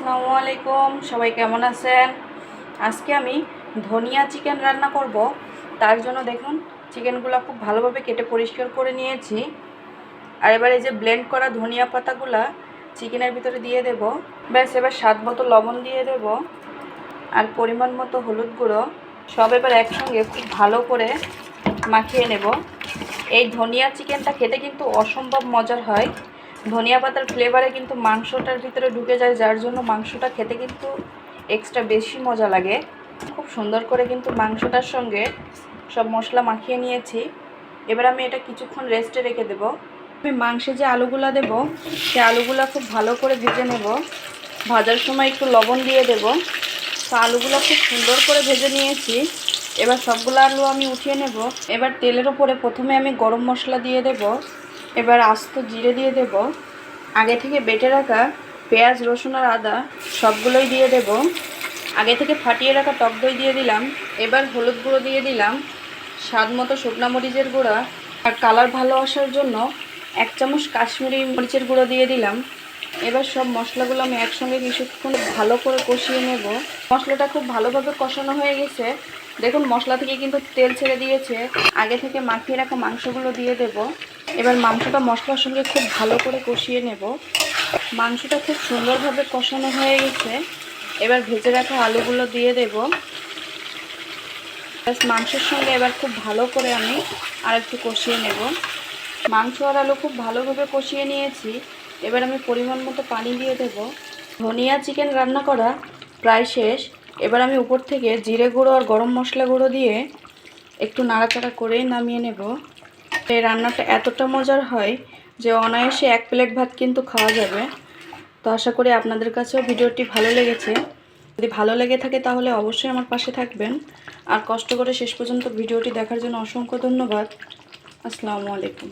আসসালামু আলাইকুম, সবাই কেমন আছেন? আজকে আমি ধনিয়া চিকেন রান্না করব। তার জন্য দেখুন চিকেনগুলো খুব ভালোভাবে কেটে পরিষ্কার করে নিয়েছি। আর এবার এই যে ব্লেন্ড করা ধনিয়া পাতাগুলা চিকেনের ভিতরে দিয়ে দেব। ব্যাস, এবার স্বাদ মতো লবণ দিয়ে দেব আর পরিমাণ মতো হলুদ গুঁড়ো। সব এবার একসঙ্গে খুব ভালো করে মাখিয়ে নেব। এই ধনিয়া চিকেনটা খেতে কিন্তু অসম্ভব মজার হয়। ধনিয়া পাতার ফ্লেভারে কিন্তু মাংসটার ভিতরে ঢুকে যায়, যার জন্য মাংসটা খেতে কিন্তু এক্সট্রা বেশি মজা লাগে। খুব সুন্দর করে কিন্তু মাংসটার সঙ্গে সব মশলা মাখিয়ে নিয়েছি। এবার আমি এটা কিছুক্ষণ রেস্টে রেখে দেব। আমি মাংসে যে আলুগুলা দেব সেই আলুগুলা খুব ভালো করে ভেজে নেব। ভাজার সময় একটু লবণ দিয়ে দেব। তো আলুগুলো খুব সুন্দর করে ভেজে নিয়েছি। এবার সবগুলো আলু আমি উঠিয়ে নেব। এবার তেলের উপরে প্রথমে আমি গরম মশলা দিয়ে দেব। এবার আস্ত জিরে দিয়ে দেব। আগে থেকে বেটে রাখা পেঁয়াজ, রসুন আর আদা সবগুলোই দিয়ে দেব। আগে থেকে ফাটিয়ে রাখা টক দই দিয়ে দিলাম। এবার হলুদ গুঁড়ো দিয়ে দিলাম, স্বাদ মতো শুকনো মরিচের গুঁড়া, আর কালার ভালো আসার জন্য 1 চামচ কাশ্মীরি মরিচের গুঁড়ো দিয়ে দিলাম। এবার সব মশলাগুলো আমি একসঙ্গে কিছুক্ষণ ভালো করে কষিয়ে নেব। মশলাটা খুব ভালোভাবে কষানো হয়ে গেছে। দেখুন মশলা থেকে কিন্তু তেল ছেড়ে দিয়েছে। আগে থেকে মাখিয়ে রাখা মাংসগুলো দিয়ে দেব। এবার মাংসটা মশলার সঙ্গে খুব ভালো করে কষিয়ে নেব। মাংসটা খুব সুন্দরভাবে কষানো হয়ে গেছে। এবার ভেজে রাখা আলুগুলো দিয়ে দেব। মাংসের সঙ্গে এবার খুব ভালো করে আমি আরেকটু কষিয়ে নেব। মাংস আর আলু খুব ভালোভাবে কষিয়ে নিয়েছি। এবার আমি পরিমাণ মতো পানি দিয়ে দেব। ধনিয়া চিকেন রান্না করা প্রায় শেষ। এবার আমি উপর থেকে জিরে গুঁড়ো আর গরম মশলা গুঁড়ো দিয়ে একটু নাড়াচাড়া করেই নামিয়ে নেব। এই রান্নাটা এতটা মজার হয় যে অনায়াসে 1 প্লেট ভাত কিন্তু খাওয়া যাবে। তো আশা করি আপনাদের কাছেও ভিডিওটি ভালো লেগেছে। যদি ভালো লেগে থাকে তাহলে অবশ্যই আমার পাশে থাকবেন। আর কষ্ট করে শেষ পর্যন্ত ভিডিওটি দেখার জন্য অসংখ্য ধন্যবাদ। আসসালামু আলাইকুম।